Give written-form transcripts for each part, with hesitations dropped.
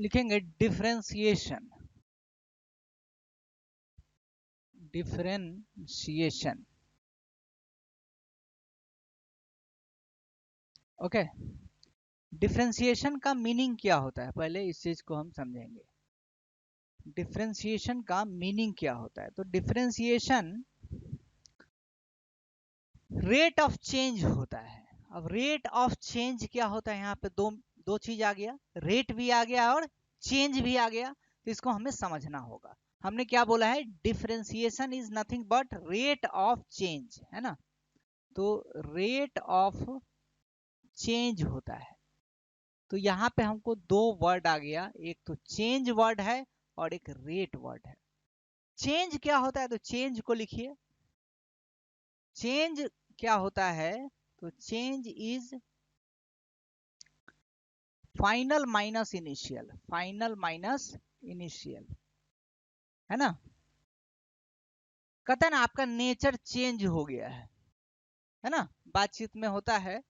लिखेंगे differentiation, differentiation. Okay, differentiation का meaning क्या होता है, पहले इस चीज को हम समझेंगे। डिफरेंशिएशन का मीनिंग क्या होता है? तो डिफरेंशिएशन रेट ऑफ चेंज होता है। अब रेट ऑफ चेंज क्या होता है? यहाँ पे दो दो चीज आ गया, रेट भी आ गया और चेंज भी आ गया, तो इसको हमें समझना होगा। हमने क्या बोला है? Differentiation is nothing but rate of change, है ना? तो रेट ऑफ चेंज होता है। तो यहाँ पे हमको दो वर्ड आ गया, एक तो चेंज वर्ड है और एक रेट वर्ड है। चेंज क्या होता है? तो चेंज को लिखिए। चेंज क्या होता है? तो change is final minus initial, final minus initial, है ना? कहता है ना आपका नेचर चेंज हो गया है ना? बातचीत में होता है,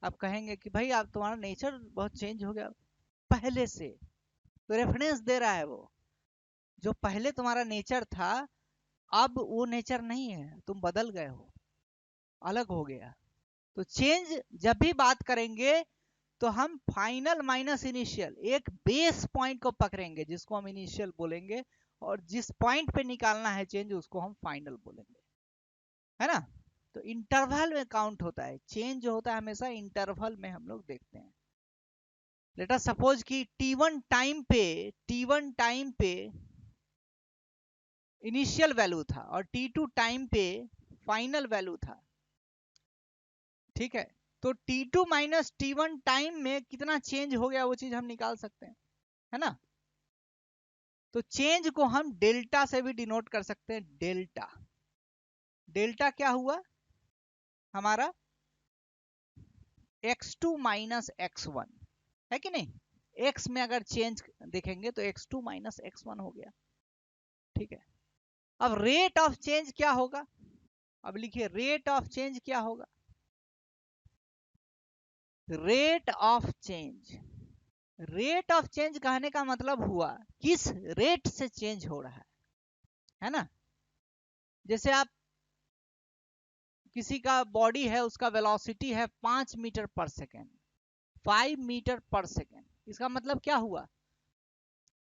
आप कहेंगे कि भाई आप तुम्हारा नेचर बहुत चेंज हो गया पहले से, तो रेफरेंस दे रहा है वो। जो पहले तुम्हारा नेचर था अब वो नेचर नहीं है, तुम बदल गए हो, अलग हो गया। तो चेंज जब भी बात करेंगे तो हम फाइनल माइनस इनिशियल, एक बेस पॉइंट को पकड़ेंगे जिसको हम इनिशियल बोलेंगे, और जिस पॉइंट पे निकालना है चेंज उसको हम फाइनल बोलेंगे, है ना? तो इंटरवल में काउंट होता है चेंज, जो होता है हमेशा इंटरवल में हम लोग देखते हैं। लेट अस सपोज कि t1 टाइम पे इनिशियल वैल्यू था और t2 टाइम पे फाइनल वैल्यू था, ठीक है? तो t2 माइनस t1 टाइम में कितना चेंज हो गया वो चीज हम निकाल सकते हैं, है ना? तो चेंज को हम डेल्टा से भी डिनोट कर सकते हैं। डेल्टा, डेल्टा क्या हुआ हमारा? x2 माइनस x1, है कि नहीं? x में अगर चेंज देखेंगे तो x2 माइनस x1 हो गया, ठीक है? अब रेट ऑफ चेंज क्या होगा? अब लिखिए रेट ऑफ चेंज क्या होगा? Rate of change, rate of change कहने का मतलब हुआ किस रेट से चेंज हो रहा है ना? जैसे आप किसी का बॉडी है, उसका वेलोसिटी है 5 मीटर पर सेकेंड, 5 मीटर पर सेकेंड, इसका मतलब क्या हुआ?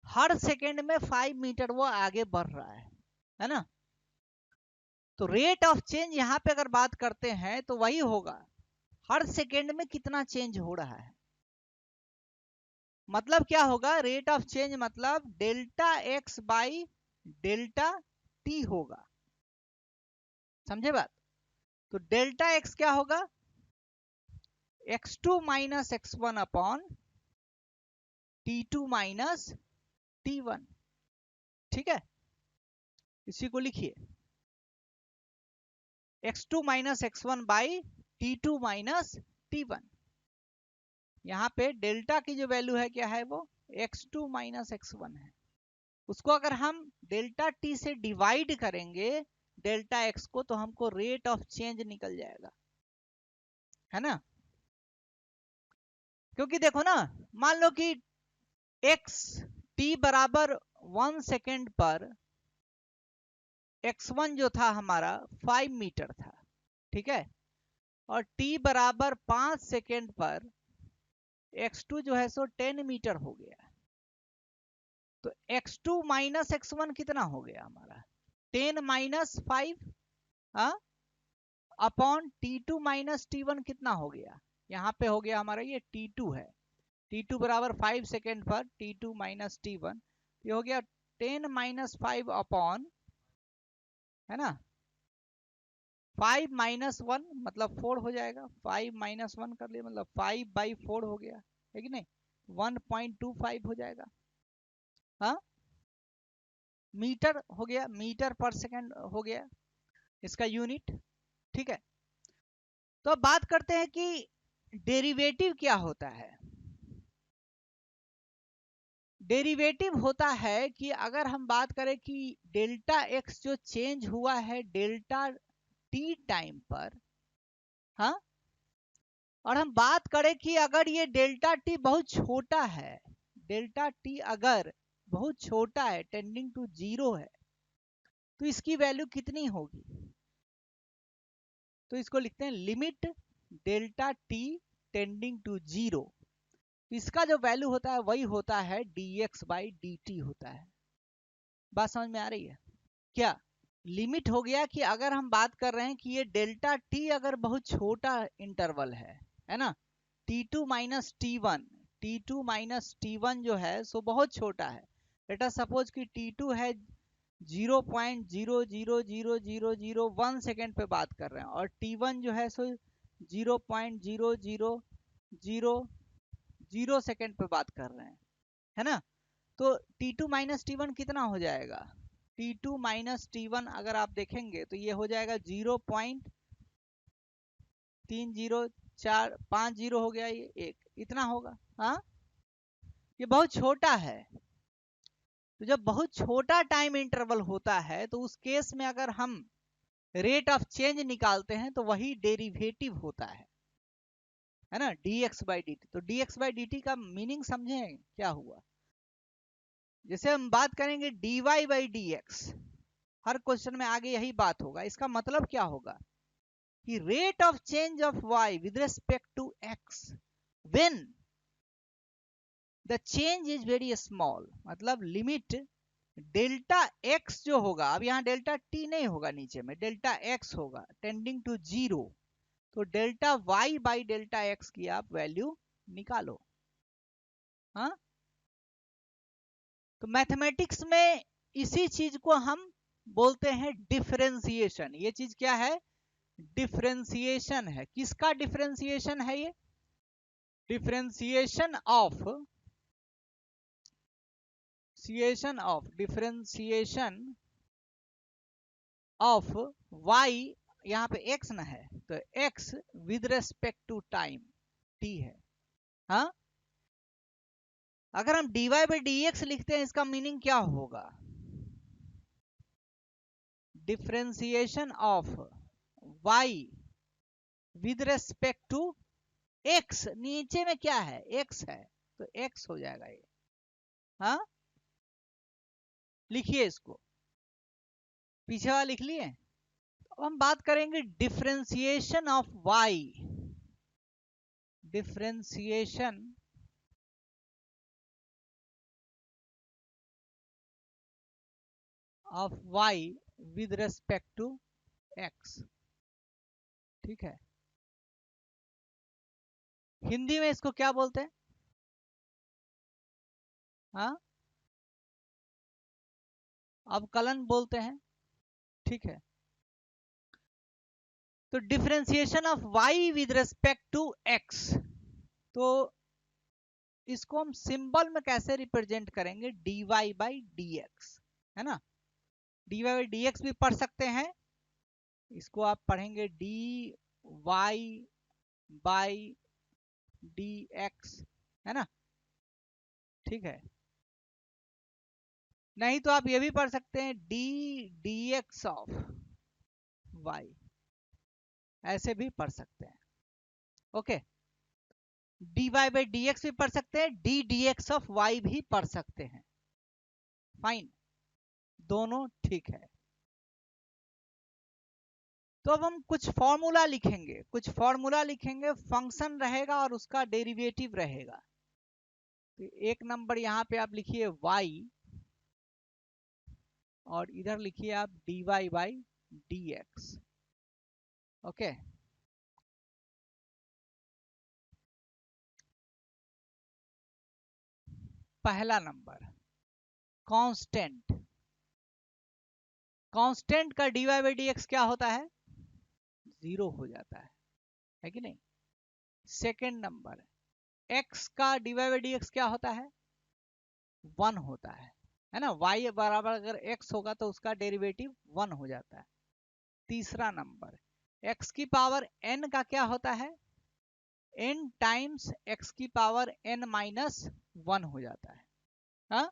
हर सेकेंड में 5 मीटर वो आगे बढ़ रहा है ना? तो रेट ऑफ चेंज यहां पे अगर बात करते हैं तो वही होगा, हर सेकेंड में कितना चेंज हो रहा है। मतलब क्या होगा? रेट ऑफ चेंज मतलब delta x by delta T होगा, समझे बात? तो डेल्टा एक्स क्या होगा? x2 minus x1 upon t2 minus t1, ठीक है? इसी को लिखिए x2 minus x1 by t2 minus t1। यहाँ पे डेल्टा की जो वैल्यू है क्या है? वो x2 माइनस x1 है। उसको अगर हम डेल्टा t से डिवाइड करेंगे डेल्टा x को, तो हमको रेट ऑफ चेंज निकल जाएगा, है ना? क्योंकि देखो ना, मान लो कि x t बराबर 1 सेकेंड पर x1 जो था हमारा 5 मीटर था, ठीक है? और t बराबर 5 सेकेंड पर x2 जो है सो 10 मीटर हो गया। तो x2 माइनस x1 कितना हो गया हमारा? 10 minus 5 upon t2 minus t1 कितना हो गया? यहाँ पे हो गया हमारा ये t2 है, t2 बराबर 5 सेकेंड पर t2 माइनस t1, ये हो गया 10 माइनस 5 अपॉन, है ना? 5 माइनस 1 मतलब 4 हो जाएगा, 5 माइनस 1 कर लिए मतलब 5 बाई 4 हो गया, है कि नहीं? 1.25 हो जाएगा, हाँ? मीटर हो गया, मीटर पर सेकेंड हो गया इसका यूनिट, ठीक है? तो अब बात करते हैं कि डेरिवेटिव क्या होता है। डेरिवेटिव होता है कि अगर हम बात करें कि डेल्टा एक्स जो चेंज हुआ है डेल्टा टी टाइम पर, हाँ, और हम बात करें कि अगर ये डेल्टा टी बहुत छोटा है, डेल्टा टी अगर बहुत छोटा है, टेंडिंग टू 0 है, तो इसकी वैल्यू कितनी होगी? तो इसको लिखते हैं limit delta T tending to 0। इसका जो वैल्यू होता है वही होता है dx/dt होता है। बात समझ में आ रही है क्या? लिमिट हो गया कि अगर हम बात कर रहे हैं कि ये डेल्टा टी अगर बहुत छोटा इंटरवल है ना, T2 minus T1, T2 minus T1 जो है सो बहुत छोटा है। लेट अस सपोज कि T2 है 0.0000001 सेकेंड पे बात कर रहे हैं, और T1 जो है सो 0.00000 सेकेंड पे बात कर रहे हैं, है ना। तो T2 माइनस T1 कितना हो जाएगा? T2 माइनस T1 अगर आप देखेंगे तो ये हो जाएगा 0.3045 हो गया, ये एक इतना होगा। हाँ, ये बहुत छोटा है। तो जब बहुत छोटा टाइम इंटरवल होता है तो उस केस में अगर हम रेट ऑफ चेंज निकालते हैं तो वही डेरिवेटिव होता है ना, dx/dt। तो dx/dt का मीनिंग समझें क्या हुआ? जैसे हम बात करेंगे dy/dx, हर क्वेश्चन में आगे यही बात होगा। इसका मतलब क्या होगा कि rate of change of y with respect to x when the change is very small, मतलब लिमिट डेल्टा x जो होगा, अब यहाँ डेल्टा t नहीं होगा, नीचे में डेल्टा x होगा टेंडिंग टू 0, तो delta y by delta x की आप वैल्यू निकालो। हाँ, तो मैथमेटिक्स में इसी चीज को हम बोलते हैं डिफरेंशिएशन। ये चीज क्या है? डिफरेंशिएशन है। किसका डिफरेंशिएशन है ये? डिफरेंशिएशन ऑफ y, यहाँ पे x ना है तो x with respect to time t है। हाँ, अगर हम dy/dx लिखते हैं इसका मीनिंग क्या होगा? Differentiation of y with respect to x, नीचे में क्या है? x है, तो x हो जाएगा ये। हाँ, लिखिए इसको, पीछे वाला लिख लिए। अब हम बात करेंगे differentiation of y, differentiation of y with respect to x। ठीक है, हिंदी में इसको क्या बोलते हैं? हाँ, अवकलन बोलते हैं। ठीक है, तो differentiation of y with respect to x, तो इसको हम सिंबल में कैसे रिप्रेजेंट करेंगे? dy/dx, है ना। dy/dx भी पढ़ सकते हैं, इसको आप पढ़ेंगे dy/dx, है ना। ठीक है, नहीं तो आप ये भी पढ़ सकते हैं dx ऑफ y, ऐसे भी पढ़ सकते हैं। ओके, dy/dx भी पढ़ सकते हैं, ddx ऑफ y भी पढ़ सकते हैं। फाइन, दोनों ठीक है। तो अब हम कुछ फॉर्मूला लिखेंगे, फंक्शन रहेगा और उसका डेरिवेटिव रहेगा। तो एक नंबर यहां पे आप लिखिए y, और इधर लिखिए आप dy/dx। ओके, पहला नंबर कांस्टेंट का dy/dx क्या होता है? 0 हो जाता है कि नहीं। सेकेंड नंबर x का dy/dx क्या होता है? 1 होता है ना। y बराबर अगर x होगा तो उसका डेरिवेटिव 1 हो जाता है। तीसरा नंबर x की पावर n का क्या होता है? n टाइम्स x की पावर n माइनस 1 हो जाता है। हाँ,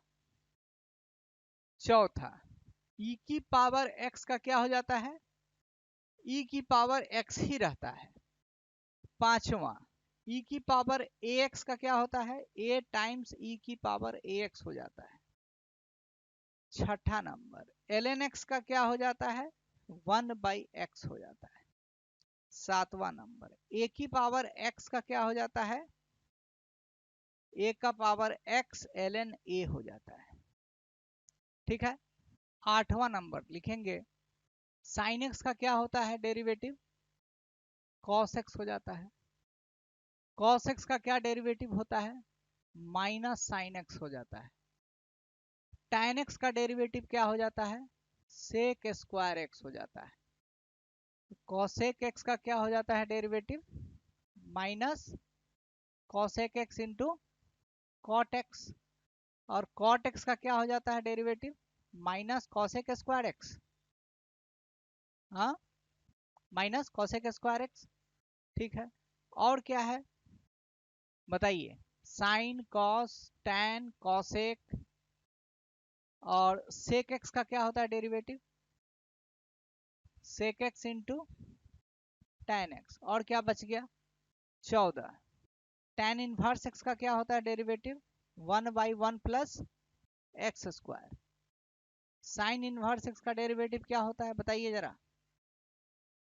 चौथा e की पावर x का क्या हो जाता है? e की पावर x ही रहता है। पांचवा e की पावर ax का क्या होता है, a टाइम्स e की पावर ax हो जाता है। छठा नंबर ln x का क्या हो जाता है, 1/x हो जाता है। सातवां नंबर a की पावर x का क्या हो जाता है, a का पावर x ln a हो जाता है। ठीक है। आठवां नंबर लिखेंगे sin x का क्या होता है डेरिवेटिव, cos x हो जाता है। cos x का क्या डेरिवेटिव होता है, माइनस sin x हो जाता है। tan x का डेरिवेटिव क्या हो जाता है, sec स्क्वायर x हो जाता है। cosec x का क्या हो जाता है derivative, minus cosec x into cot x। और cot x का क्या हो जाता है derivative, minus cosec square x। हाँ, माइनस cosec स्क्वायर x। ठीक है। और क्या है बताइए, साइन कॉस टैन कॉसेक और सेक एक्स का क्या होता है derivative, sec X into tan X. और क्या बच गया, 14। टैन इनवर्स एक्स का क्या होता है derivative, 1/1 plus x square. Sine inverse x का डेरिवेटिव क्या होता है बताइए जरा,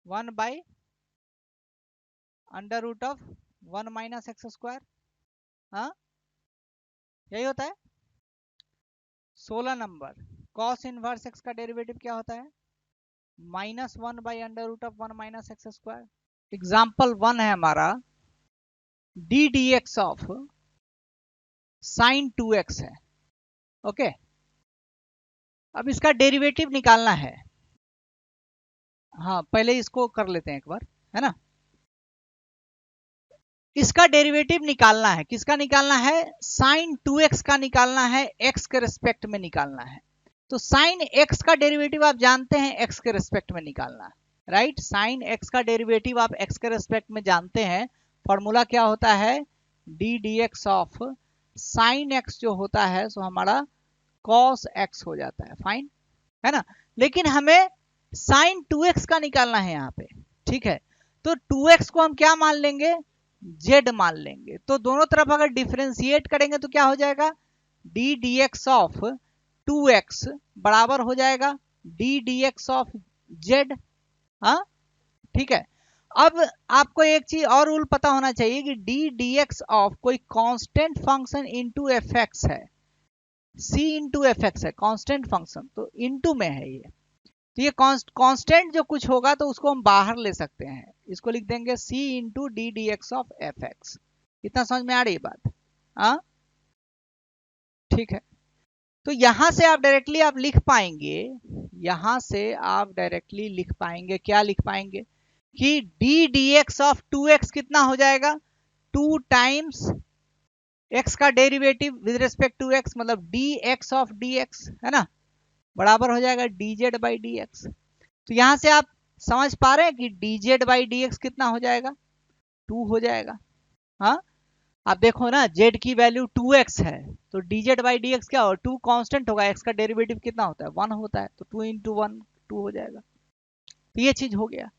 1/√(1 माइनस एक्स स्क्वायर। हाँ, यही होता है। 16 नंबर कॉस इनवर्स एक्स का डेरिवेटिव क्या होता है, -1/√(1 माइनस एक्स स्क्वायर। एग्जाम्पल 1 है हमारा D D x of sign 2x है। ओके, अब इसका डेरिवेटिव निकालना है। हाँ, पहले इसको कर लेते हैं एक बार, है ना। इसका डेरिवेटिव निकालना है, किसका निकालना है, साइन 2x का निकालना है, x के रिस्पेक्ट में निकालना है। तो साइन x का डेरिवेटिव आप जानते हैं x के रिस्पेक्ट में निकालना, राइट। साइन x का डेरिवेटिव आप x के रिस्पेक्ट में जानते हैं, फॉर्मूला क्या होता है, D D x of sign x जो होता है सो हमारा cos x हो जाता है, फाइन, है ना। लेकिन हमें साइन 2x का निकालना है यहाँ पे, ठीक है। तो 2x को हम क्या मान लेंगे, z मान लेंगे। तो दोनों तरफ अगर डिफरेंशिएट करेंगे तो क्या हो जाएगा, D D x of 2x बराबर हो जाएगा D D x of z। हाँ, ठीक है। अब आपको एक चीज और रूल पता होना चाहिए कि डी डी एक्स ऑफ कोई constant function into F x है, c इंटू एफ एक्स है कांस्टेंट फंक्शन, तो इनटू में है ये। तो ये कांस्टेंट जो कुछ होगा तो उसको हम बाहर ले सकते हैं, इसको लिख देंगे c into D D x of F x. इतना समझ में आ रही बात, हाँ, ठीक है। तो यहां से आप डायरेक्टली आप लिख पाएंगे, यहां से आप डायरेक्टली लिख पाएंगे, क्या लिख पाएंगे कि D D x of 2x कितना हो जाएगा, 2 टाइम्स x का derivative with respect to x, मतलब D x of D X, है ना, बराबर हो जाएगा dz बाई डी एक्स। तो यहां से आप समझ पा रहे हैं कि dz बाई डी एक्स कितना हो जाएगा, 2 हो जाएगा। हाँ, आप देखो ना z की वैल्यू 2x है, तो dz बाई डी एक्स क्या होगा, 2 कांस्टेंट होगा, x का डेरिवेटिव कितना होता है, 1 होता है, तो 2 इंटू 1 2 हो जाएगा। तो ये चीज हो गया।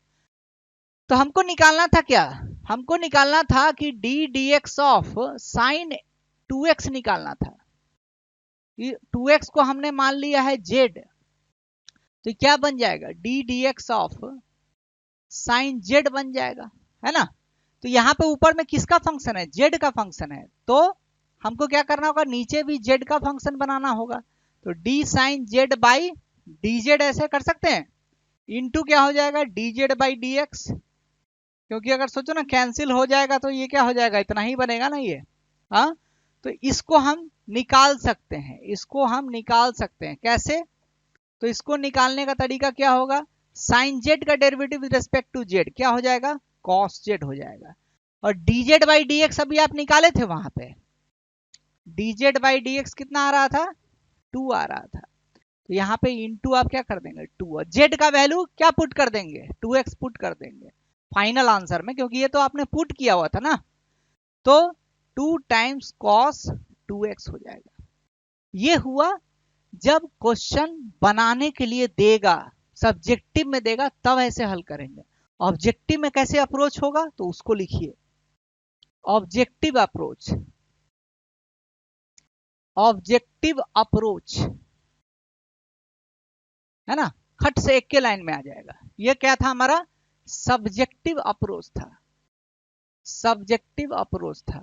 तो हमको निकालना था क्या, हमको निकालना था कि D D x of sign 2x निकालना था। 2x को हमने मान लिया है z, तो क्या बन जाएगा, D D x of sign z बन जाएगा, है ना। तो यहाँ पे ऊपर में किसका फंक्शन है, z का फंक्शन है, तो हमको क्या करना होगा, नीचे भी z का फंक्शन बनाना होगा। तो d sine z by D Z ऐसे कर सकते हैं, इनटू क्या हो जाएगा dz बाई डी एक्स, क्योंकि अगर सोचो ना कैंसिल हो जाएगा तो ये क्या हो जाएगा, इतना ही बनेगा ना ये। हाँ, तो इसको हम निकाल सकते हैं, इसको हम निकाल सकते हैं कैसे, तो इसको निकालने का तरीका क्या होगा, साइन जेड का derivative with respect to Z क्या हो जाएगा, कॉस जेड हो जाएगा। और dz बाई डी एक्स अभी आप निकाले थे वहां पे, dz बाई डी एक्स कितना आ रहा था, 2 आ रहा था। तो यहाँ पे इनटू आप क्या कर देंगे 2, और जेड का वैल्यू क्या पुट कर देंगे, 2x पुट कर देंगे फाइनल आंसर में, क्योंकि ये तो आपने पुट किया हुआ था ना। तो 2 टाइम्स कॉस 2x हो जाएगा। ये हुआ जब क्वेश्चन बनाने के लिए देगा, सब्जेक्टिव में देगा तब ऐसे हल करेंगे। ऑब्जेक्टिव में कैसे अप्रोच होगा तो उसको लिखिए। ऑब्जेक्टिव अप्रोच, ऑब्जेक्टिव अप्रोच है ना, खट से एक के लाइन में आ जाएगा। ये क्या था हमारा, सब्जेक्टिव अप्रोच था, सब्जेक्टिव अप्रोच था।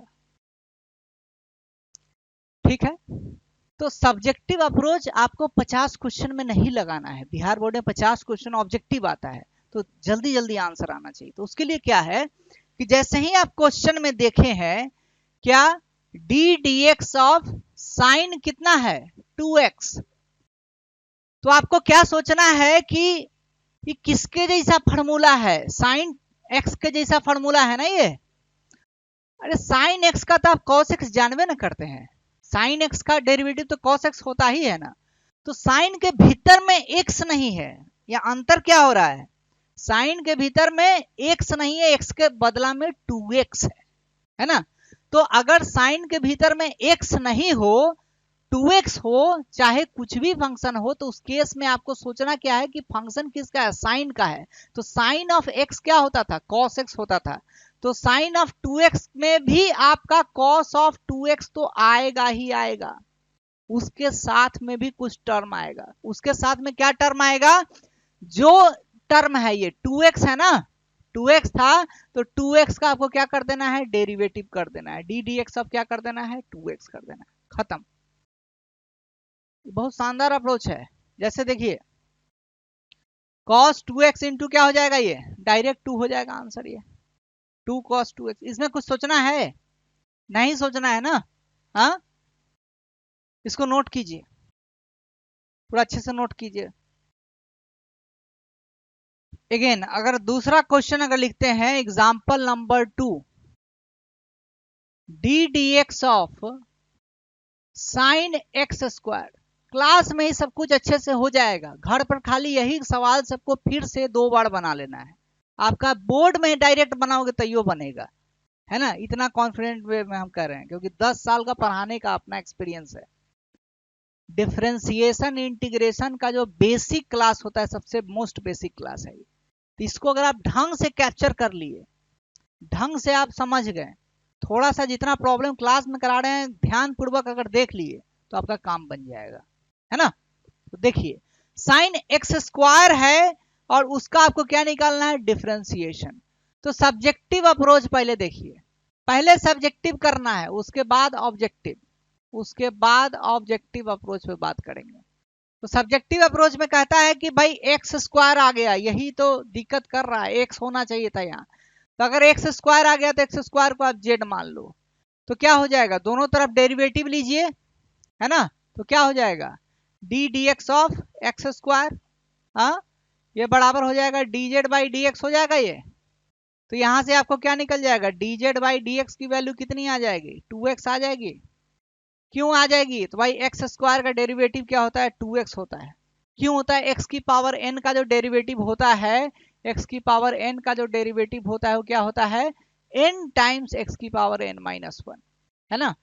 ठीक है, तो सब्जेक्टिव अप्रोच आपको 50 क्वेश्चन में नहीं लगाना है। बिहार बोर्ड में 50 क्वेश्चन ऑब्जेक्टिव आता है, तो जल्दी जल्दी आंसर आना चाहिए। तो उसके लिए क्या है कि जैसे ही आप क्वेश्चन में देखे हैं, क्या D D x of sign कितना है 2x, तो आपको क्या सोचना है कि ये किसके जैसा फॉर्मूला है, साइन एक्स के जैसा फॉर्मूला है ना ये। अरे साइन एक्स का तो आप कॉस एक्स जानवे ना करते हैं, साइन एक्स का डेरिवेटिव तो कॉस एक्स होता ही है ना। तो साइन के भीतर में एक्स नहीं है, या अंतर क्या हो रहा है, साइन के भीतर में एक्स नहीं है, एक्स के बदला में 2x है ना। तो अगर साइन के भीतर में एक्स नहीं हो, 2x हो, चाहे कुछ भी फंक्शन हो, तो उस केस में आपको सोचना क्या है कि फंक्शन किसका है, साइन का है। तो साइन ऑफ एक्स क्या होता था, कॉस एक्स होता था। तो साइन ऑफ 2x में भी आपका कॉस ऑफ 2x तो आएगा ही आएगा, उसके साथ में भी कुछ टर्म आएगा। उसके साथ में क्या टर्म आएगा, जो टर्म है ये 2x है ना, 2x था, तो 2x का आपको क्या कर देना है, डेरिवेटिव कर देना है, डी डी एक्स अब क्या कर देना है, 2x कर देना है, खत्म। बहुत शानदार अप्रोच है। जैसे देखिए cos 2x इंटू क्या हो जाएगा, ये डायरेक्ट 2 हो जाएगा आंसर, ये 2 cos 2x। इसमें कुछ सोचना है, नहीं सोचना है ना। हाँ, इसको नोट कीजिए, पूरा अच्छे से नोट कीजिए। अगेन अगर दूसरा क्वेश्चन अगर लिखते हैं, example number 2, D D x of sine x square. Class में ही सब कुछ अच्छे से हो जाएगा, घर पर खाली यही सवाल सबको फिर से 2 बार बना लेना है। आपका बोर्ड में डायरेक्ट बनाओगे तैयो बनेगा, है ना, इतना कॉन्फिडेंट वे में हम कर रहे हैं, क्योंकि 10 साल का पढ़ाने का अपना एक्सपीरियंस है। डिफरेंशिएशन इंटीग्रेशन का जो बेसिक क्लास होता है, सबसे मोस्ट बेसिक क्लास है ये। तो इसको अगर आप ढंग से कैप्चर कर लिए, ढंग से आप समझ गए, थोड़ा सा जितना प्रॉब्लम क्लास में करा रहे हैं ध्यान पूर्वक अगर देख लिए, तो आपका काम बन जाएगा, है ना। तो देखिए साइन एक्स स्क्वायर है, और उसका आपको क्या निकालना है, डिफरेंशिएशन। तो सब्जेक्टिव अप्रोच पहले देखिए, पहले सब्जेक्टिव करना है, उसके बाद ऑब्जेक्टिव, उसके बाद ऑब्जेक्टिव अप्रोच पे बात करेंगे। तो सब्जेक्टिव अप्रोच में कहता है कि भाई एक्स स्क्वायर आ गया, यही तो दिक्कत कर रहा है, एक्स होना चाहिए था यहाँ। तो अगर एक्स स्क्वायर आ गया तो एक्स स्क्वायर को आप जेड मान लो, तो क्या हो जाएगा, दोनों तरफ डेरिवेटिव लीजिए, है ना। तो क्या हो जाएगा, D D x of x square, हाँ, ये बराबर हो जाएगा D Z by D x हो जाएगा ये। तो यहां से आपको क्या निकल जाएगा, D Z by D x की वैल्यू कितनी आ जाएगी, 2x आ जाएगी। क्यों आ जाएगी, तो भाई एक्स स्क्वायर का डेरिवेटिव क्या होता है, 2x होता है। क्यों होता है, एक्स की पावर n का जो डेरिवेटिव होता है, एक्स की पावर n का जो डेरिवेटिव होता है वो क्या होता है, n टाइम्स एक्स की पावर n माइनस 1, है ना।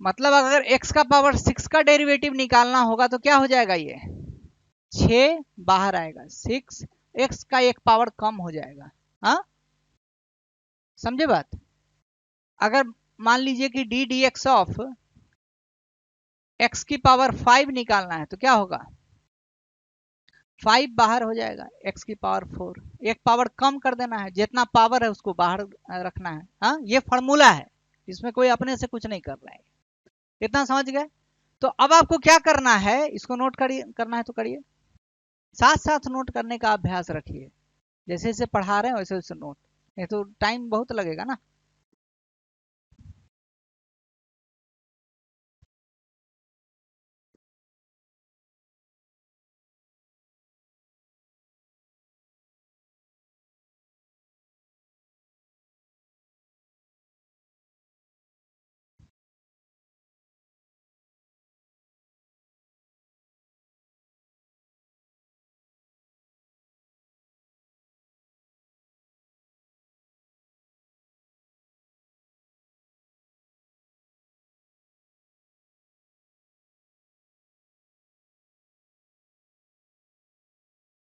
मतलब अगर x का पावर 6 का डेरिवेटिव निकालना होगा तो क्या हो जाएगा, ये 6 बाहर आएगा, 6 x का एक पावर कम हो जाएगा। हाँ, समझे बात। अगर मान लीजिए कि D D x of x की पावर 5 निकालना है, तो क्या होगा, 5 बाहर हो जाएगा, x की पावर 4, एक पावर कम कर देना है, जितना पावर है उसको बाहर रखना है। हाँ, ये फॉर्मूला है, इसमें कोई अपने से कुछ नहीं कर रहा है, इतना समझ गए। तो अब आपको क्या करना है, इसको नोट करिए, करना है तो करिए, साथ साथ नोट करने का अभ्यास रखिए, जैसे जैसे पढ़ा रहे हैं वैसे वैसे नोट, नहीं तो टाइम बहुत लगेगा ना।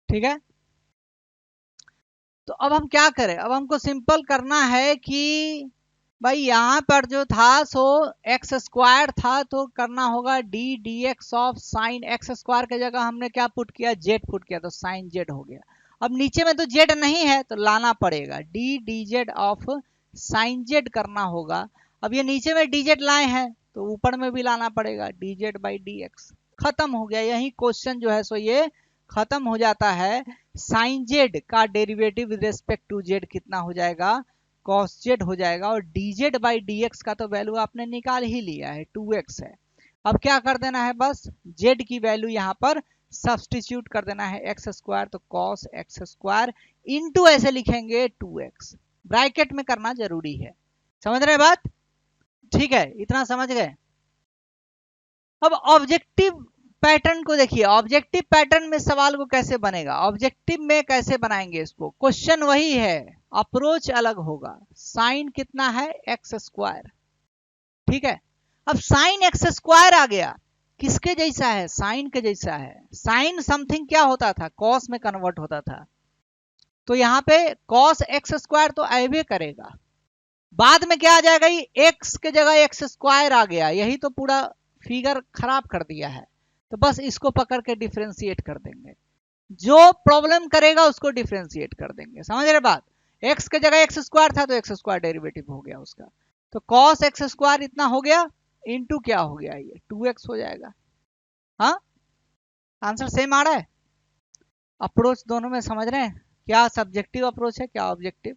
ठीक है, तो अब हम क्या करें, अब हमको सिंपल करना है कि भाई यहाँ पर जो था सो एक्स स्क्वायर था, तो करना होगा D D x of sine x square के जगह हमने क्या पुट किया, जेड पुट किया, तो साइन जेड हो गया। अब नीचे में तो जेड नहीं है तो लाना पड़ेगा, D D Z of sine Z करना होगा। अब ये नीचे में डी जेड लाए हैं तो ऊपर में भी लाना पड़ेगा, D Z by D x. खत्म हो गया, यही क्वेश्चन जो है सो ये खत्म हो जाता है। साइन जेड का derivative with respect to Z कितना हो जाएगा, कॉस जेड हो जाएगा। और dz बाई डी का तो वैल्यू आपने निकाल ही लिया है, 2x है। अब क्या कर देना है, बस z की वैल्यू यहाँ पर सब्सटीट्यूट कर देना है, एक्स स्क्वायर तो कॉस एक्स स्क्वायर इंटू ऐसे लिखेंगे 2x, ब्रैकेट में करना जरूरी है। समझ रहे बात, ठीक है, इतना समझ गए। अब ऑब्जेक्टिव पैटर्न को देखिए, ऑब्जेक्टिव पैटर्न में सवाल को कैसे बनेगा, ऑब्जेक्टिव में कैसे बनाएंगे इसको, क्वेश्चन वही है, अप्रोच अलग होगा। साइन कितना है, एक्स स्क्वायर, ठीक है। अब साइन एक्स स्क्वायर आ गया, किसके जैसा है, साइन के जैसा है। साइन समथिंग क्या होता था, कॉस में कन्वर्ट होता था, तो यहाँ पे कॉस एक्स स्क्वायर तो आएबे करेगा। बाद में क्या आ जाएगा, एक्स के जगह एक्स स्क्वायर आ गया, यही तो पूरा फिगर खराब कर दिया है। तो बस इसको पकड़ के डिफ्रेंशिएट कर देंगे, जो प्रॉब्लम करेगा उसको डिफ्रेंशिएट कर देंगे। समझ रहे बात, एक्स के जगह एक्स स्क्वायर था तो एक्स स्क्वायर डेरिवेटिव हो गया उसका, तो कॉस एक्स स्क्वायर इतना हो गया, इंटू क्या हो गया, ये 2x हो जाएगा। हाँ, आंसर सेम आ रहा है। अप्रोच दोनों में समझ रहे हैं, क्या सब्जेक्टिव अप्रोच है क्या ऑब्जेक्टिव,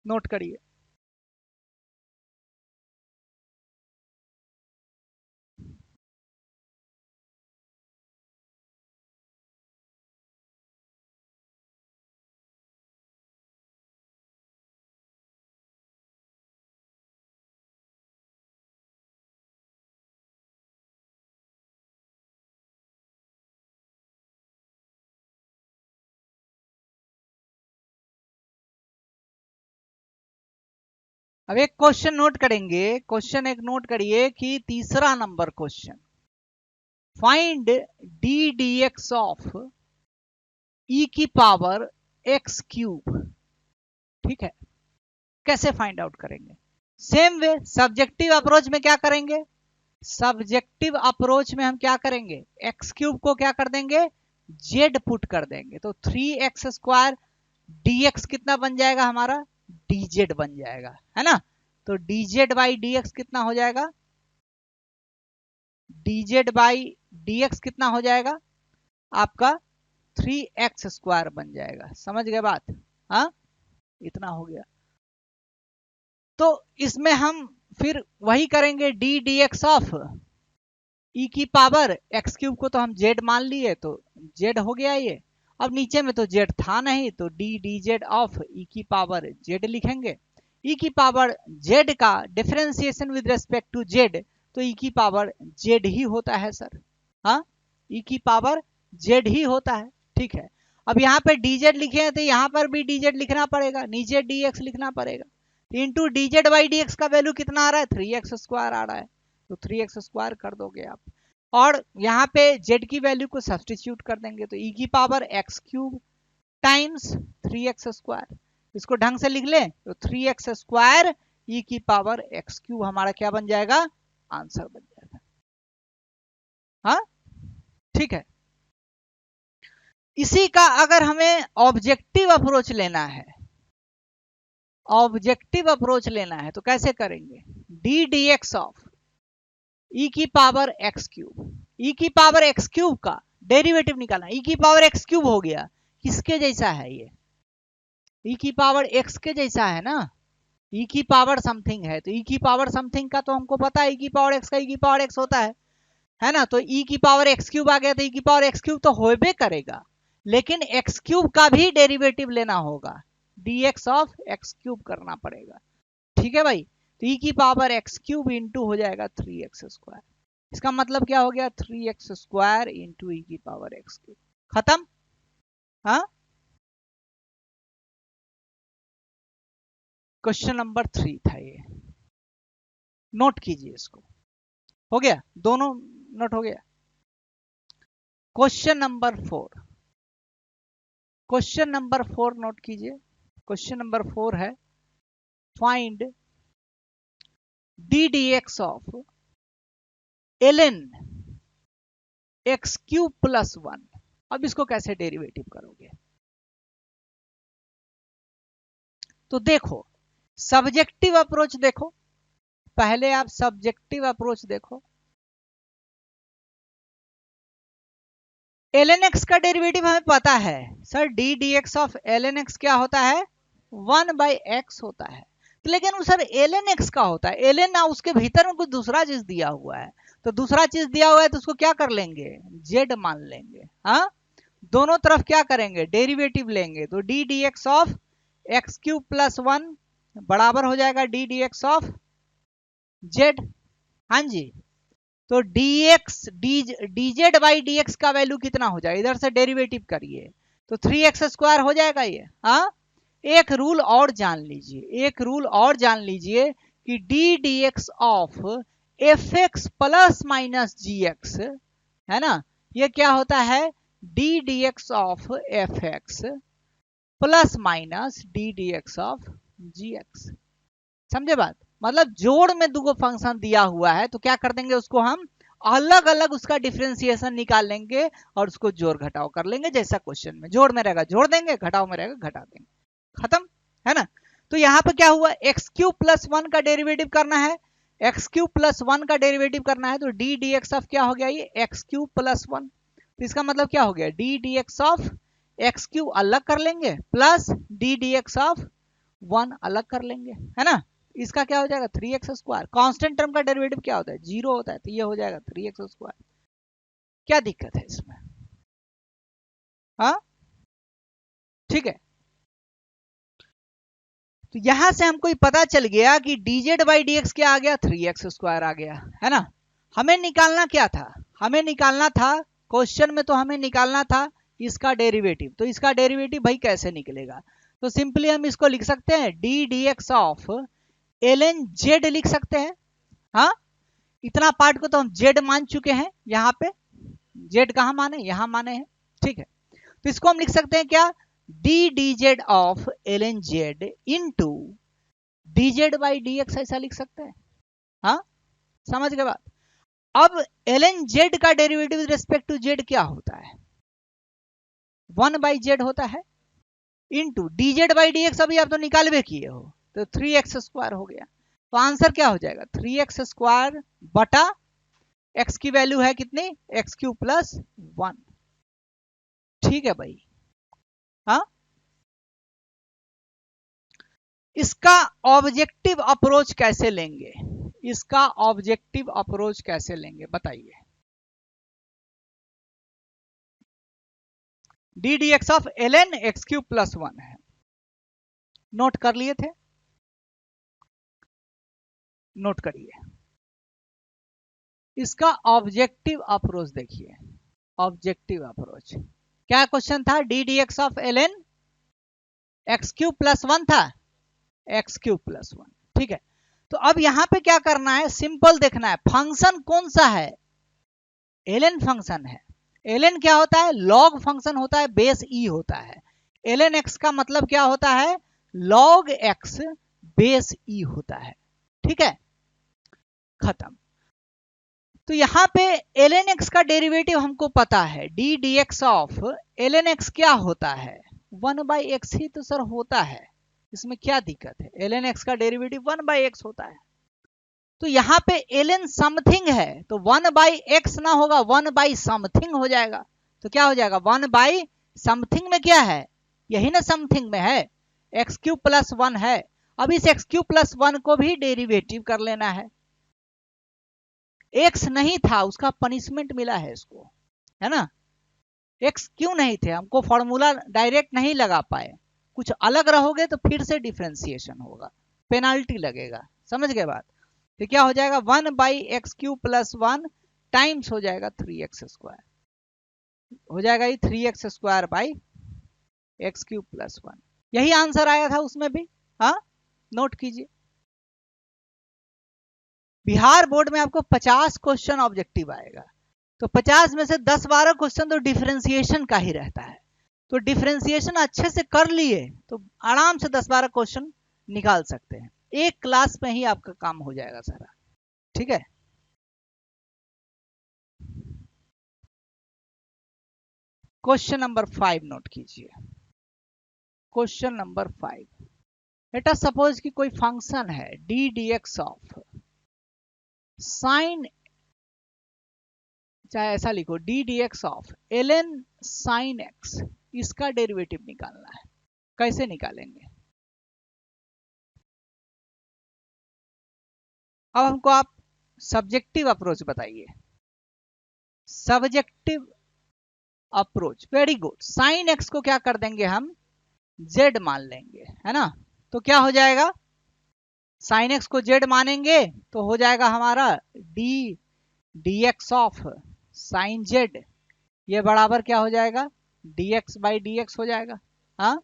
नोट करिए। अब एक क्वेश्चन नोट करेंगे, क्वेश्चन एक नोट करिए कि तीसरा number question, find d D x of ई की पावर एक्स क्यूब, ठीक है। कैसे फाइंड आउट करेंगे, सेम वे सब्जेक्टिव अप्रोच में क्या करेंगे, सब्जेक्टिव अप्रोच में हम क्या करेंगे, एक्स क्यूब को क्या कर देंगे, जेड पुट कर देंगे, तो 3x स्क्वायर dx कितना बन जाएगा हमारा, dz बन जाएगा, है ना। तो dz बाई dx कितना हो जाएगा, dz बाई dx कितना हो जाएगा आपका 3x स्क्वायर बन जाएगा। समझ गए बात, हाँ, इतना हो गया। तो इसमें हम फिर वही करेंगे, डी डी एक्स ऑफ ई की पावर एक्स क्यूब को तो हम जेड मान लिए, तो जेड हो गया ये। अब नीचे में तो जेड था नहीं, तो डी डी जेड ऑफ ई की पावर जेड लिखेंगे। ई की पावर जेड का differentiation with respect to Z, तो ई की पावर जेड ही होता है सर, हाँ, ई की पावर जेड ही होता है, ठीक है। अब यहाँ पे डी जेड लिखे हैं तो यहाँ पर भी डी जेड लिखना पड़ेगा, नीचे डी एक्स लिखना पड़ेगा। Into D Z by D x का वैल्यू कितना आ रहा है, 3x स्क्वायर आ रहा है, तो 3x स्क्वायर कर दोगे आप। और यहाँ पे z की वैल्यू को सब्सटीट्यूट कर देंगे, तो e की power x cube times 3x square, इसको ढंग से लिख ले तो 3x स्क्वायर e की पावर x क्यूब हमारा क्या बन जाएगा, आंसर बन जाएगा। हाँ, ठीक है। इसी का अगर हमें ऑब्जेक्टिव अप्रोच लेना है, ऑब्जेक्टिव अप्रोच लेना है तो कैसे करेंगे, डी डी एक्स ऑफ ई की पावर एक्स क्यूब, ई की पावर एक्स क्यूब का डेरिवेटिव निकालना, ई की पावर एक्स क्यूब हो गया, किसके जैसा है ये, ई की पावर एक्स के जैसा है ना, ई की पावर समथिंग है, तो ई की पावर समथिंग का तो हमको पता है, ई की पावर एक्स का ई की पावर एक्स होता है ना। तो ई की पावर एक्स क्यूब आ गया, तो ई की पावर एक्स क्यूब तो होबे करेगा, लेकिन एक्स क्यूब का भी डेरिवेटिव लेना होगा, D x of x cube करना पड़ेगा, ठीक है भाई। तो ई की पावर एक्स क्यूब इंटू हो जाएगा 3x स्क्वायर, इसका मतलब क्या हो गया, 3x स्क्वायर इंटू ई की पावर एक्स क्यूब, खत्म। हाँ, क्वेश्चन नंबर 3 था ये, नोट कीजिए इसको, हो गया, दोनों नोट हो गया। Question number 4, question number 4 note कीजिए। क्वेश्चन नंबर 4 है find d D x of ln x cube plus 1। अब इसको कैसे डेरिवेटिव करोगे? तो देखो सब्जेक्टिव अप्रोच देखो, पहले आप सब्जेक्टिव अप्रोच देखो। ln x का डेरिवेटिव हमें पता है sir, D D x of ln x क्या होता है? 1/x होता है। तो लेकिन वो सर ln x का होता है, ln ना उसके भीतर में कुछ दूसरा चीज दिया हुआ है, तो दूसरा चीज दिया हुआ है तो उसको क्या कर लेंगे? z मान लेंगे। हाँ, दोनों तरफ क्या करेंगे? डेरिवेटिव लेंगे। तो D D x of x cube plus 1 बराबर हो जाएगा D D x of z। हाँ जी, तो dx dz by D x का वैल्यू कितना हो जाएगा? इधर से डेरिवेटिव करिए तो 3x स्क्वायर हो जाएगा ये। हाँ, एक रूल और जान लीजिए, एक रूल और जान लीजिए कि D D x of F X plus minus G X है ना, ये क्या होता है? D D x of F X plus minus D D x of G X. समझे बात? मतलब जोड़ में दो फंक्शन दिया हुआ है तो क्या कर देंगे, उसको हम अलग अलग उसका डिफरेंशिएशन निकाल लेंगे और उसको जोड़ घटाव कर लेंगे। जैसा क्वेश्चन में जोड़ में रहेगा जोड़ देंगे, घटाव में रहेगा घटा देंगे, खत्म है ना। तो यहाँ पे क्या हुआ? एक्स क्यूब प्लस 1 का डेरिवेटिव करना है, एक्स क्यूब प्लस 1 का डेरिवेटिव करना है, तो डी डी एक्स ऑफ क्या हो गया? ये एक्स क्यूब प्लस 1। तो इसका मतलब क्या हो गया? D D x of x cube अलग कर लेंगे plus D D x of 1 अलग कर लेंगे, है ना। इसका क्या हो जाएगा? 3x square. कांस्टेंट टर्म का डेरिवेटिव क्या होता है? 0 होता है, तो ये हो जाएगा 3x स्क्वायर। क्या दिक्कत है इसमें? हाँ ठीक है, तो यहां से हमको पता चल गया कि dz बाई डी एक्स क्या आ गया? 3x स्क्वायर आ गया, है ना। हमें निकालना क्या था? हमें निकालना था क्वेश्चन में, तो हमें निकालना था इसका डेरिवेटिव। तो इसका डेरिवेटिव भाई कैसे निकलेगा? तो सिंपली हम इसको लिख सकते हैं D D x of ln z लिख सकते हैं। हाँ, इतना पार्ट को तो हम z मान चुके हैं, यहाँ पे z कहाँ माने? यहाँ माने हैं, ठीक है। तो इसको हम लिख सकते हैं क्या? D D Z of ln z into D Z by D x, ऐसा लिख सकते हैं। हाँ, समझ गए बात? अब ln z का डेरिवेटिव रिस्पेक्ट टू z क्या होता है? 1/z होता है, into D Z by D x अभी आप तो निकालवे किए हो, तो 3x स्क्वायर हो गया। तो आंसर क्या हो जाएगा? 3x स्क्वायर बटा x की वैल्यू है कितनी? X cube plus 1। ठीक है भाई। हाँ, इसका ऑब्जेक्टिव अप्रोच कैसे लेंगे? इसका ऑब्जेक्टिव अप्रोच कैसे लेंगे बताइए? D D x of ln x cube plus 1 है, नोट कर लिए थे? नोट करिए। इसका ऑब्जेक्टिव अप्रोच देखिए, ऑब्जेक्टिव अप्रोच क्या क्वेश्चन था? D D x of ln x cube plus 1 था, एक्स क्यूब प्लस 1, ठीक है। तो अब यहां पे क्या करना है? सिंपल देखना है फंक्शन कौन सा है? ln फंक्शन है। ln क्या होता है? लॉग फंक्शन होता है, बेस ई होता है। ln x का मतलब क्या होता है? लॉग x बेस ई होता है, ठीक है, खत्म। तो यहां पे ln x का डेरिवेटिव हमको पता है, D D x of ln x क्या होता है? 1/x ही तो सर होता है, इसमें क्या दिक्कत है? ln x का डेरिवेटिव 1/x होता है। तो यहाँ पे ln समथिंग है, तो 1/x ना होगा 1/समथिंग हो जाएगा। तो क्या हो जाएगा? 1/समथिंग में क्या है? यही ना समथिंग में है, एक्स क्यूब प्लस 1 है। अब इस एक्स क्यूब प्लस 1 को भी डेरिवेटिव कर लेना है। एक्स नहीं था, उसका पनिशमेंट मिला है इसको, है ना। एक्स क्यों नहीं थे? हमको फॉर्मूला डायरेक्ट नहीं लगा पाए, कुछ अलग रहोगे तो फिर से डिफरेंशिएशन होगा, पेनाल्टी लगेगा। समझ गए बात? तो क्या हो जाएगा? 1/x क्यूब प्लस 1 टाइम्स हो जाएगा 3x स्क्वायर, हो जाएगा ये 3x square by x cube plus 1। यही आंसर आया था उसमें भी। हाँ, नोट कीजिए। बिहार बोर्ड में आपको 50 क्वेश्चन ऑब्जेक्टिव आएगा, तो 50 में से 10-12 क्वेश्चन तो डिफरेंशिएशन का ही रहता है। तो डिफरेंशिएशन अच्छे से कर लिए तो आराम से 10-12 क्वेश्चन निकाल सकते हैं। एक क्लास में ही आपका काम हो जाएगा सारा। ठीक है, क्वेश्चन नंबर 5 नोट कीजिए। Question number 5, let us suppose कि कोई फंक्शन है D D x of sine, चाहे ऐसा लिखो D D x of L N sine X, इसका डेरिवेटिव निकालना है। कैसे निकालेंगे? अब हमको आप सब्जेक्टिव अप्रोच बताइए। Subjective approach, very good. Sine X को क्या कर देंगे हम? जेड मान लेंगे, है ना। तो क्या हो जाएगा? साइन एक्स को जेड मानेंगे तो हो जाएगा हमारा D D x of sign Z, ये बराबर क्या हो जाएगा? D x by D x हो जाएगा। हाँ,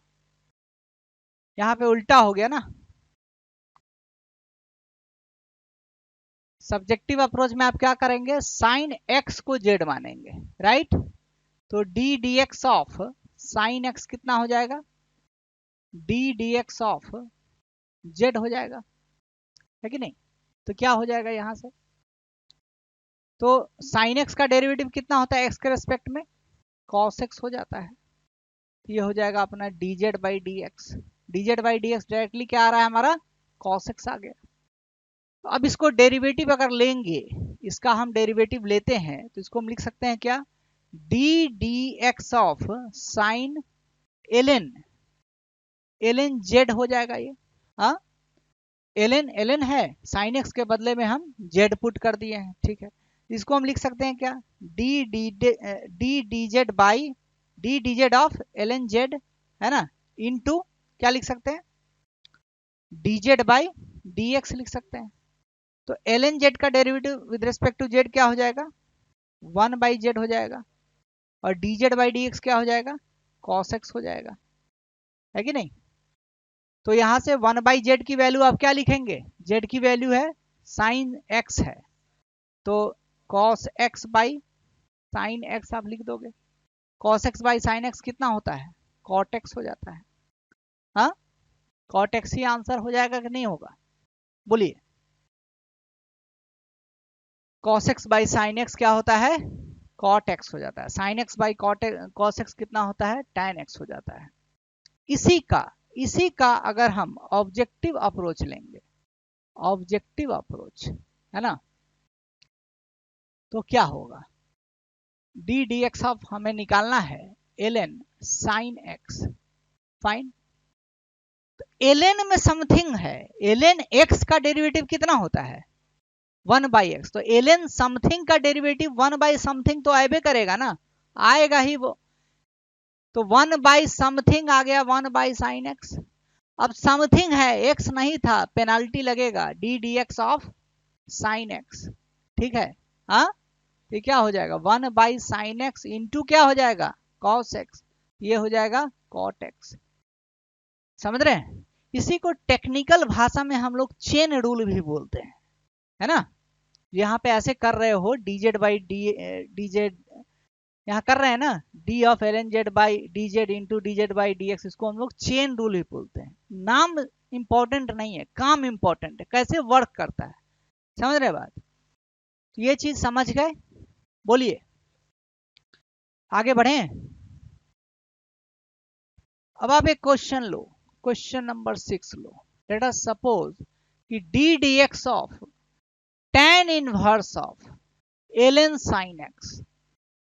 यहां पे उल्टा हो गया ना। सब्जेक्टिव अप्रोच में आप क्या करेंगे? साइन एक्स को जेड मानेंगे, राइट। तो D D x of sine x कितना हो जाएगा? D D x of Z हो जाएगा, है कि नहीं। तो क्या हो जाएगा यहां से? तो साइन एक्स का डेरिवेटिव कितना होता है एक्स के रेस्पेक्ट में? कॉस एक्स हो जाता है। ये हो जाएगा अपना D Z by D x. D Z by D x directly क्या आ रहा है हमारा? कॉस एक्स आ गया। तो अब इसको डेरिवेटिव अगर लेंगे, इसका हम डेरिवेटिव लेते हैं तो इसको हम लिख सकते हैं क्या? D D x of sine L N Z हो जाएगा ये। हाँ, एल एन है, साइन एक्स के बदले में हम जेड पुट कर दिए हैं, ठीक है। इसको हम लिख सकते हैं क्या? D D Z by D D Z of L N Z, है ना, इनटू क्या लिख सकते हैं? D Z by D X लिख सकते हैं। तो एल एन जेड का derivative with respect to Z क्या हो जाएगा? 1 बाई जेड हो जाएगा। और D Z by D X क्या हो जाएगा? कॉस एक्स हो जाएगा, है कि नहीं। तो यहां से 1 बाई जेड की वैल्यू आप क्या लिखेंगे? जेड की वैल्यू है साइन एक्स है, तो cos x by sine x आप लिख दोगे। Cos x by sine x कितना होता है? कॉट एक्स हो जाता है। हाँ, कॉट एक्स ही आंसर हो जाएगा कि नहीं होगा? बोलिए। Cos x by sine x क्या होता है? कॉट एक्स हो जाता है। Sine x by cos x कितना होता है? टैन एक्स हो जाता है। इसी का अगर हम ऑब्जेक्टिव अप्रोच लेंगे, ऑब्जेक्टिव अप्रोच, है ना, तो क्या होगा? डी डी एक्स ऑफ हमें निकालना है L N sine X, fine. तो एल एन में समथिंग है, एल एन एक्स का डेरिवेटिव कितना होता है? 1 बाई एक्स। तो एल एन समथिंग का डेरिवेटिव 1 बाई समथिंग तो आएबे करेगा ना, आएगा ही वो। तो 1 बाई समथिंग आ गया 1 बाई साइन एक्स। अब समथिंग है, एक्स नहीं था, पेनाल्टी लगेगा D D x of sine x, ठीक है। हाँ, ये क्या हो जाएगा? 1 बाई साइन एक्स इंटू क्या हो जाएगा? कॉस एक्स, ये हो जाएगा कॉट एक्स। समझ रहे हैं? इसी को टेक्निकल भाषा में हम लोग चेन रूल भी बोलते हैं, है ना। यहाँ पे ऐसे कर रहे हो D Z by D Z, यहाँ कर रहे हैं ना, D of L N Z by D Z into D Z by D X, इसको हम लोग चेन रूल ही बोलते हैं। नाम इंपॉर्टेंट नहीं है, काम इंपॉर्टेंट है, कैसे वर्क करता है। समझ रहे बात? तो ये चीज समझ गए? बोलिए, आगे बढ़े। अब आप एक क्वेश्चन लो, क्वेश्चन नंबर 6 लो। लेट अस सपोज कि D D x of tan inverse of L N sine X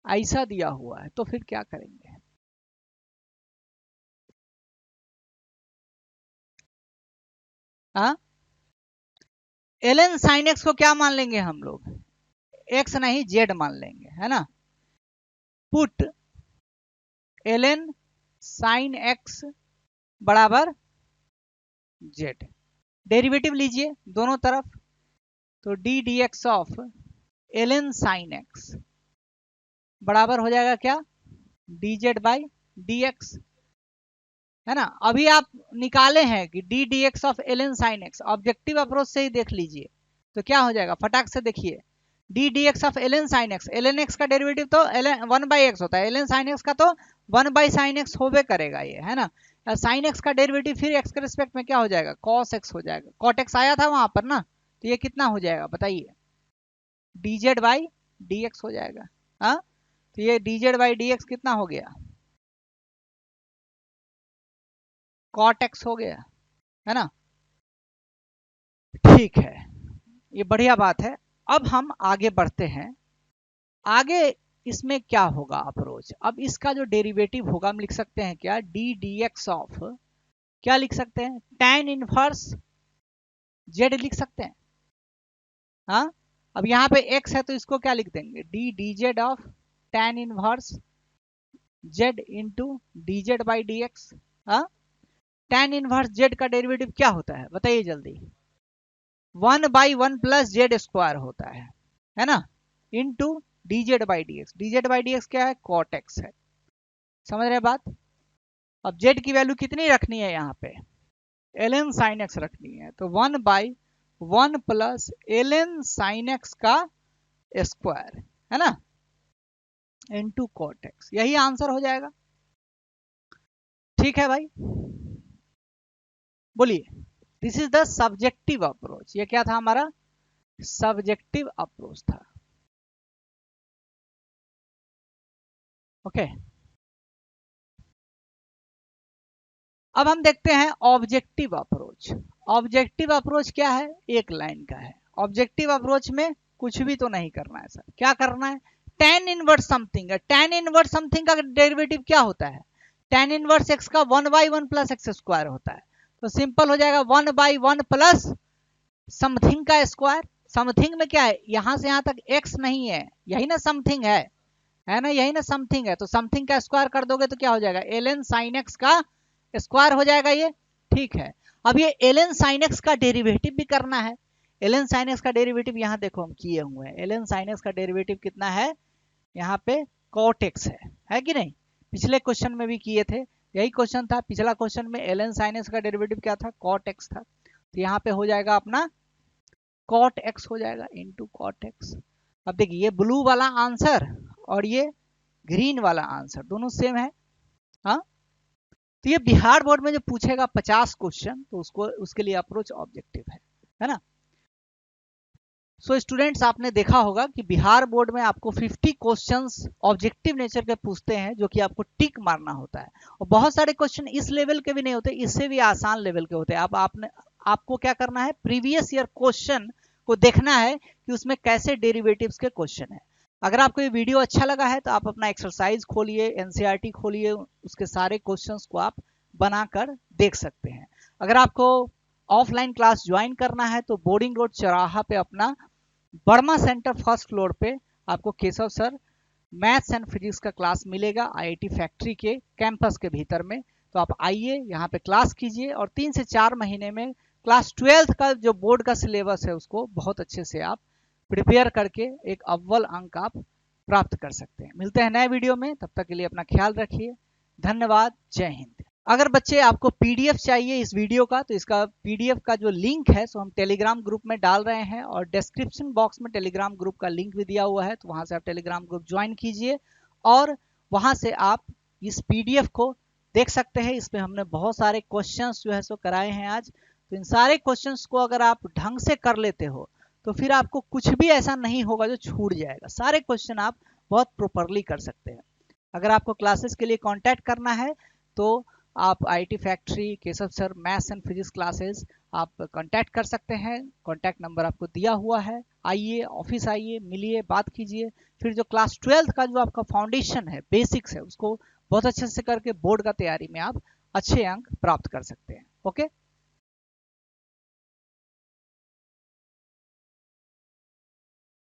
ऐसा दिया हुआ है, तो फिर क्या करेंगे? हाँ, एल एन साइन एक्स को क्या मान लेंगे हम लोग? एक्स नहीं, जेड मान लेंगे, है ना। Put L N sine X बराबर जेड, डेरिवेटिव लीजिए दोनों तरफ। तो D D x of L N sine X बराबर हो जाएगा क्या? D Z by D X, है ना। अभी आप निकाले हैं कि D D x of L N sine X, objective approach से ही देख लीजिए तो क्या हो जाएगा, फटाक से देखिए। D D x of L sine x, L x का डेरिवेटिव तो वन बाई एक्स होता है, एल साइन एक्स का तो वन बाई साइन एक्स होबे करेगा ये, है ना। साइन एक्स का डेरिवेटिव फिर एक्स के रिस्पेक्ट में क्या हो जाएगा, कॉस एक्स हो जाएगा, कॉट एक्स आया था वहां पर ना, तो ये कितना हो जाएगा बताइए, dz बाई dx हो जाएगा। हाँ, तो ये dz बाई dx कितना हो गया, कॉट एक्स हो गया, है ना। ठीक है, ये बढ़िया बात है। अब हम आगे बढ़ते हैं, आगे इसमें क्या होगा अप्रोच, अब इसका जो डेरिवेटिव होगा हम लिख सकते हैं क्या, डी डी एक्स ऑफ, क्या लिख सकते हैं, tan इनवर्स जेड लिख सकते हैं। हाँ, अब यहाँ पे x है तो इसको क्या लिख देंगे, D D Z of tan inverse Z into D Z by D x. हाँ, tan इनवर्स जेड का डेरिवेटिव क्या होता है बताइए जल्दी, 1/1 प्लस जेड स्क्वायर होता है ना, into D Z by D x, D Z by D X क्या है, कॉट एक्स है, समझ रहे बात। अब जेड की वैल्यू कितनी रखनी है यहाँ पे, एल साइन एक्स रखनी है, तो 1/1 प्लस एल साइन एक्स का स्क्वायर, है ना, इनटू कॉट एक्स, यही आंसर हो जाएगा। ठीक है भाई, बोलिए, this is the subjective approach, ये क्या था हमारा, सब्जेक्टिव अप्रोच था। ओके, अब हम देखते हैं ऑब्जेक्टिव अप्रोच। ऑब्जेक्टिव अप्रोच क्या है, एक लाइन का है। ऑब्जेक्टिव अप्रोच में कुछ भी तो नहीं करना है सर, क्या करना है, tan इनवर्स समथिंग है, tan इनवर्स समथिंग का डेरिवेटिव क्या होता है, tan इनवर्स x का 1/1 प्लस एक्स स्क्वायर होता है, तो सिंपल हो जाएगा 1/1 प्लस समथिंग का स्क्वायर। समथिंग में क्या है, यहां से यहां तक x नहीं है, यही ना समथिंग है ना, यही ना समथिंग है, तो समथिंग का स्क्वायर कर दोगे तो क्या हो जाएगा, एल साइन एक्स का स्क्वायर हो जाएगा ये। ठीक है, अब ये एल साइन एक्स का डेरिवेटिव भी करना है। एल साइन एक्स का डेरिवेटिव यहाँ देखो हम किए हुए हैं, एल साइन एक्स का डेरिवेटिव कितना है, यहाँ पे कॉट एक्स है कि नहीं, पिछले क्वेश्चन में भी किए थे, यही क्वेश्चन था पिछला क्वेश्चन में, एल साइन एक्स का डेरिवेटिव क्या था, कॉट एक्स था, तो यहाँ पे हो जाएगा अपना कॉट एक्स हो जाएगा इनटू कॉट एक्स। अब देखिए ये ब्लू वाला आंसर और ये ग्रीन वाला आंसर दोनों सेम है। हाँ, तो ये बिहार बोर्ड में जो पूछेगा 50 क्वेश्चन, तो उसको उसके लिए अप्रोच ऑब्जेक्टिव है ना। सो स्टूडेंट्स, आपने देखा होगा कि बिहार बोर्ड में आपको 50 क्वेश्चंस ऑब्जेक्टिव नेचर के पूछते हैं, जो कि आपको टिक मारना होता है, और बहुत सारे क्वेश्चन इस लेवल के भी नहीं होते, इससे भी आसान लेवल के होते हैं। अब आपको क्या करना है, प्रीवियस ईयर क्वेश्चन को देखना है कि उसमें कैसे डेरिवेटिव्स के क्वेश्चन है। अगर आपको ये वीडियो अच्छा लगा है तो आप अपना एक्सरसाइज खोलिए, एनसीईआरटी खोलिए, उसके सारे क्वेश्चंस को आप बनाकर देख सकते हैं। अगर आपको ऑफलाइन क्लास ज्वाइन करना है तो बोर्डिंग रोड चौराहा पे अपना वर्मा सेंटर फर्स्ट फ्लोर पे आपको Keshav sir maths and physics का क्लास मिलेगा, आईआईटी फैक्ट्री के कैंपस के भीतर में। तो आप आइए, यहाँ पे क्लास कीजिए, और 3 से 4 महीने में क्लास 12th का जो बोर्ड का सिलेबस है उसको बहुत अच्छे से आप प्रिपेयर करके एक अव्वल अंक आप प्राप्त कर सकते हैं। मिलते हैं नए वीडियो में, तब तक के लिए अपना ख्याल रखिए, धन्यवाद, जय हिंद। अगर बच्चे आपको पीडीएफ चाहिए इस वीडियो का, तो इसका पीडीएफ का जो लिंक है सो हम टेलीग्राम ग्रुप में डाल रहे हैं, और डिस्क्रिप्शन बॉक्स में टेलीग्राम ग्रुप का लिंक भी दिया हुआ है, तो वहां से आप टेलीग्राम ग्रुप ज्वाइन कीजिए और वहां से आप इस पीडीएफ को देख सकते हैं। इसमें हमने बहुत सारे क्वेश्चंस जो है सो कराए हैं आज, तो इन सारे क्वेश्चंस को अगर आप ढंग से कर लेते हो तो फिर आपको कुछ भी ऐसा नहीं होगा जो छूट जाएगा, सारे क्वेश्चन आप बहुत प्रॉपरली कर सकते हैं। अगर आपको क्लासेस के लिए कांटेक्ट करना है तो आप IT factory, Keshav sir maths and physics classes आप कांटेक्ट कर सकते हैं। कांटेक्ट नंबर आपको दिया हुआ है, आइए ऑफिस आइए, मिलिए, बात कीजिए। फिर जो क्लास 12th का जो आपका फाउंडेशन है, बेसिक्स है, उसको बहुत अच्छे से करके बोर्ड का तैयारी में आप अच्छे अंक प्राप्त कर सकते हैं। ओके।